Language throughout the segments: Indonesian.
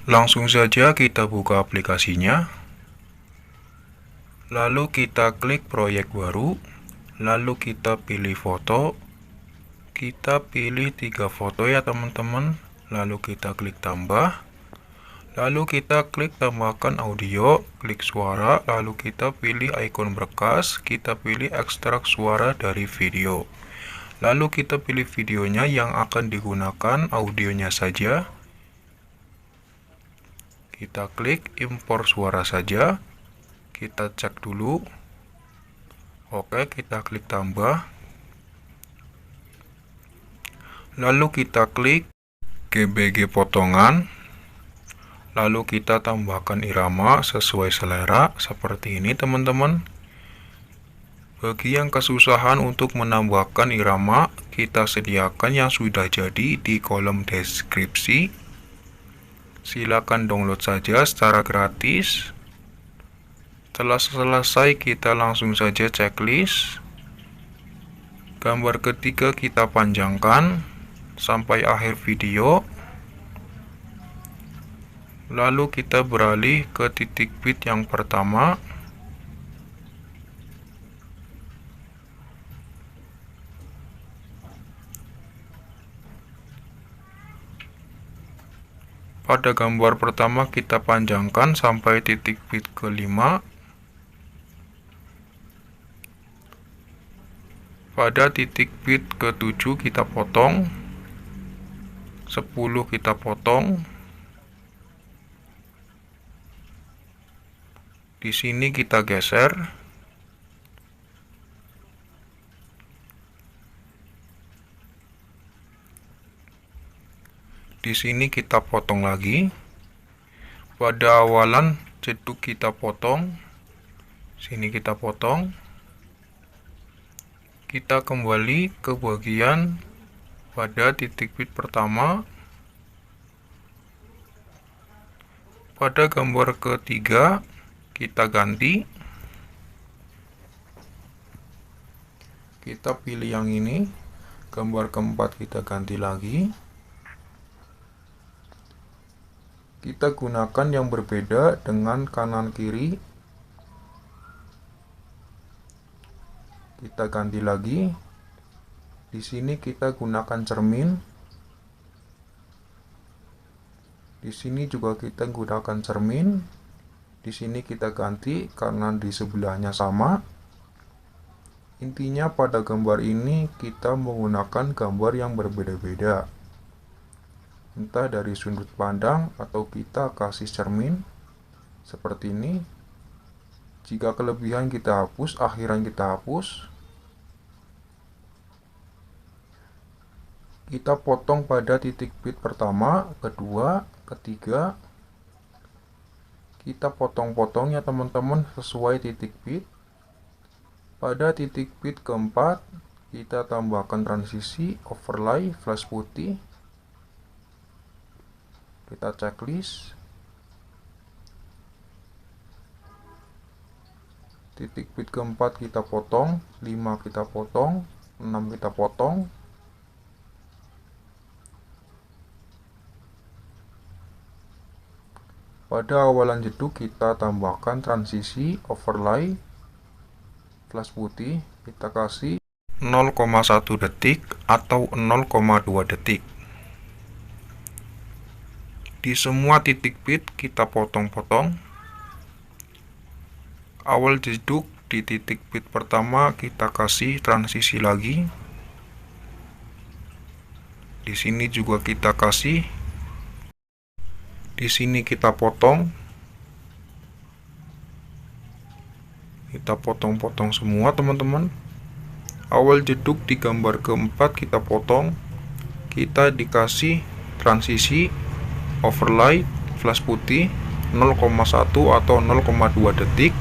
Langsung saja kita buka aplikasinya, lalu kita klik proyek baru, lalu kita pilih foto, kita pilih 3 foto ya teman-teman, lalu kita klik tambah, lalu kita klik tambahkan audio, klik suara, lalu kita pilih ikon berkas, kita pilih ekstrak suara dari video. Lalu kita pilih videonya yang akan digunakan, audionya saja. Kita klik impor suara saja. Kita cek dulu. Oke, kita klik tambah. Lalu kita klik GBG potongan. Lalu kita tambahkan irama sesuai selera seperti ini teman-teman. Bagi yang kesusahan untuk menambahkan irama, kita sediakan yang sudah jadi di kolom deskripsi. Silakan download saja secara gratis. Setelah selesai, kita langsung saja checklist. Gambar ketiga kita panjangkan sampai akhir video. Lalu kita beralih ke titik bit yang pertama. Pada gambar pertama kita panjangkan sampai titik bit kelima. Pada titik bit ke-7 kita potong. 10 kita potong. Di sini kita geser. Di sini kita potong lagi. Pada awalan ceduk kita potong. Sini kita potong. Kita kembali ke bagian pada titik bit pertama. Pada gambar ketiga kita ganti. Kita pilih yang ini. Gambar keempat kita ganti lagi. Kita gunakan yang berbeda dengan kanan kiri. Kita ganti lagi. Di sini kita gunakan cermin. Di sini juga kita gunakan cermin. Di sini kita ganti karena di sebelahnya sama. Intinya pada gambar ini kita menggunakan gambar yang berbeda-beda. Entah dari sudut pandang atau kita kasih cermin seperti ini. Jika kelebihan kita hapus, akhiran kita hapus. Kita potong pada titik bit pertama, kedua, ketiga. Kita potong-potong ya teman-teman sesuai titik bit. Pada titik bit keempat, kita tambahkan transisi, overlay, flash putih. Kita checklist. Titik bit keempat kita potong, 5 kita potong, 6 kita potong. Pada awalan jeduk kita tambahkan transisi, overlay, flash putih. Kita kasih 0,1 detik atau 0,2 detik. Di semua titik bit kita potong-potong. Awal jeduk di titik bit pertama kita kasih transisi lagi. Di sini juga kita kasih. Di sini kita potong. Kita potong-potong semua teman-teman. Awal jeduk di gambar keempat kita potong. Kita dikasih transisi, overlay, flash putih 0,1 atau 0,2 detik.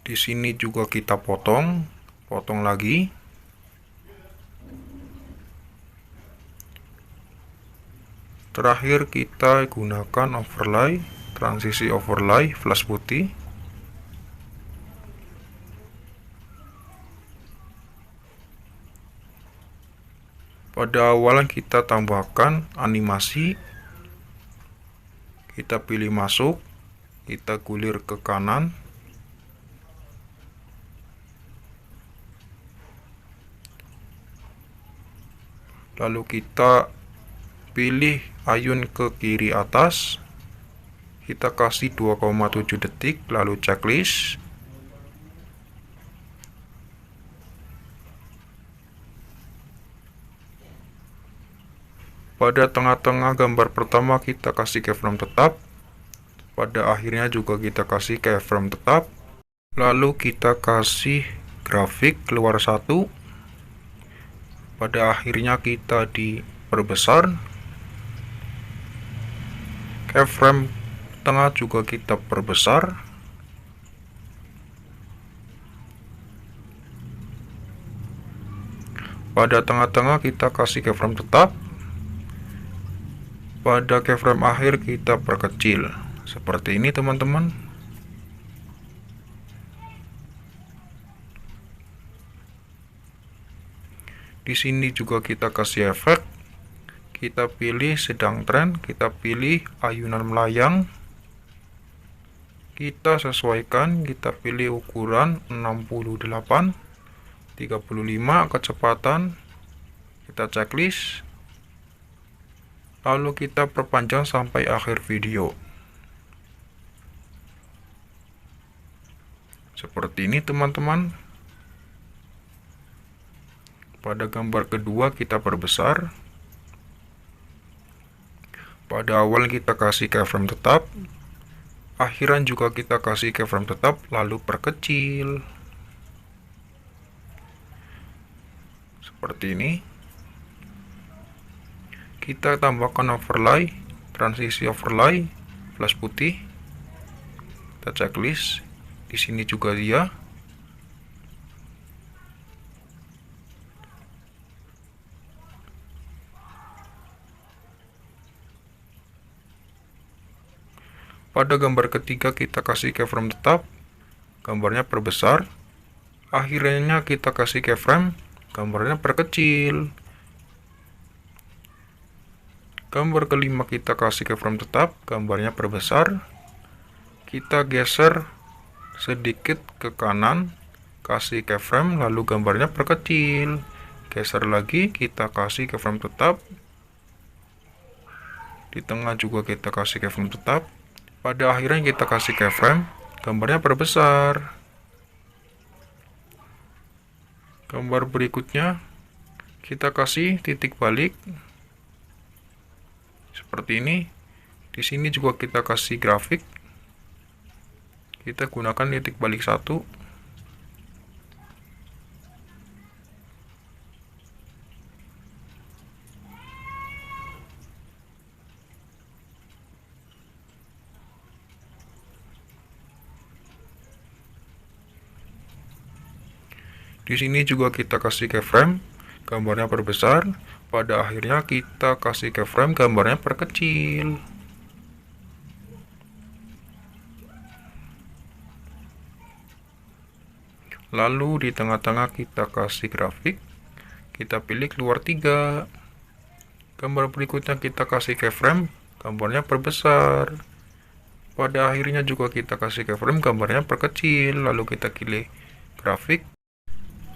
Di sini juga kita potong lagi. Terakhir kita gunakan overlay, transisi overlay, flash putih. Pada awalan kita tambahkan animasi, kita pilih masuk, kita gulir ke kanan, lalu kita pilih ayun ke kiri atas, kita kasih 2,7 detik, lalu checklist. Pada tengah-tengah gambar pertama kita kasih keyframe tetap, pada akhirnya juga kita kasih keyframe tetap, lalu kita kasih grafik keluar satu, pada akhirnya kita diperbesar, keyframe tengah juga kita perbesar, pada tengah-tengah kita kasih keyframe tetap, pada keyframe akhir kita perkecil. Seperti ini teman-teman. Di sini juga kita kasih efek. Kita pilih sedang tren, kita pilih ayunan melayang. Kita sesuaikan, kita pilih ukuran 68, 35 kecepatan. Kita checklist. Lalu kita perpanjang sampai akhir video. Seperti ini teman-teman. Pada gambar kedua kita perbesar. Pada awal kita kasih keyframe tetap. Akhiran juga kita kasih keyframe tetap, lalu perkecil. Seperti ini. Kita tambahkan overlay, transisi overlay, flash putih. Kita checklist. Di sini juga dia. Pada gambar ketiga kita kasih keyframe tetap, gambarnya perbesar. Akhirnya kita kasih keyframe, gambarnya perkecil. Gambar kelima kita kasih keyframe tetap, gambarnya perbesar. Kita geser sedikit ke kanan, kasih keyframe, lalu gambarnya perkecil. Geser lagi, kita kasih keyframe tetap. Di tengah juga kita kasih keyframe tetap. Pada akhirnya kita kasih keyframe, gambarnya perbesar. Gambar berikutnya kita kasih titik balik. Seperti ini. Di sini juga kita kasih grafik. Kita gunakan titik balik 1. Di sini juga kita kasih keyframe, gambarnya perbesar. Pada akhirnya kita kasih keyframe, gambarnya perkecil. Lalu di tengah-tengah kita kasih grafik. Kita pilih keluar 3. Gambar berikutnya kita kasih keyframe, gambarnya perbesar. Pada akhirnya juga kita kasih keyframe, gambarnya perkecil. Lalu kita pilih grafik.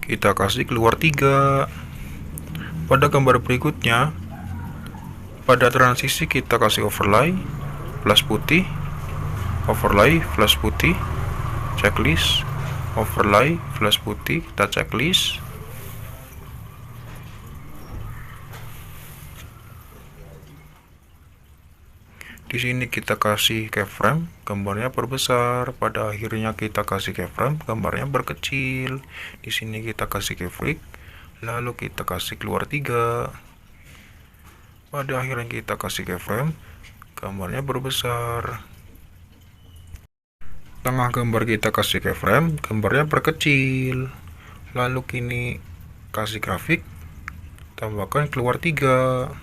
Kita kasih keluar 3. Pada gambar berikutnya, pada transisi kita kasih overlay, flash putih, overlay, flash putih, checklist, overlay, flash putih, kita checklist. Di sini kita kasih keyframe, gambarnya perbesar. Pada akhirnya kita kasih keyframe, gambarnya berkecil. Di sini kita kasih keyframe, lalu kita kasih keluar 3. Pada akhirnya kita kasih keyframe, gambarnya berbesar. Tengah gambar kita kasih keyframe, gambarnya berkecil. Lalu kini kasih grafik, tambahkan keluar 3.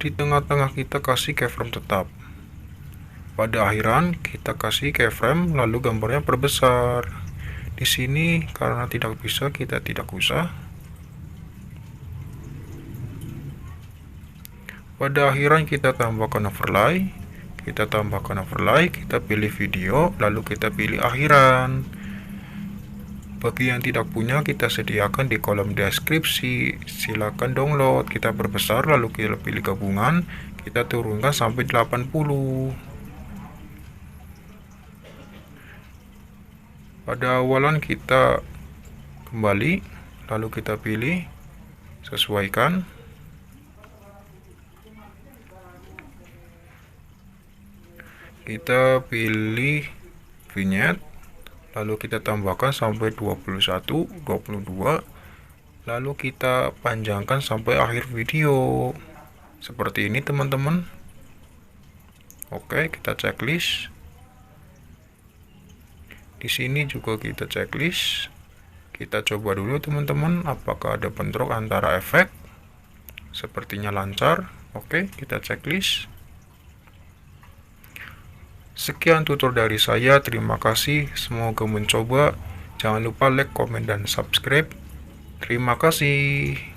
Di tengah-tengah kita kasih keyframe tetap. Pada akhiran kita kasih keyframe, lalu gambarnya perbesar. Di sini karena tidak bisa, kita tidak usah. Pada akhiran kita tambahkan overlay, kita pilih video, lalu kita pilih akhiran. Bagi yang tidak punya, kita sediakan di kolom deskripsi. Silakan download, kita perbesar, lalu kita pilih gabungan, kita turunkan sampai 80. Pada awalan kita kembali, lalu kita pilih sesuaikan. Kita pilih vignette, lalu kita tambahkan sampai 21, 22, lalu kita panjangkan sampai akhir video. Seperti ini teman-teman. Oke, kita checklist. Di sini juga kita checklist. Kita coba dulu teman-teman, apakah ada bentrok antara efek. Sepertinya lancar. Oke, kita checklist. Sekian tutor dari saya, terima kasih, semoga mencoba. Jangan lupa like, komen, dan subscribe. Terima kasih.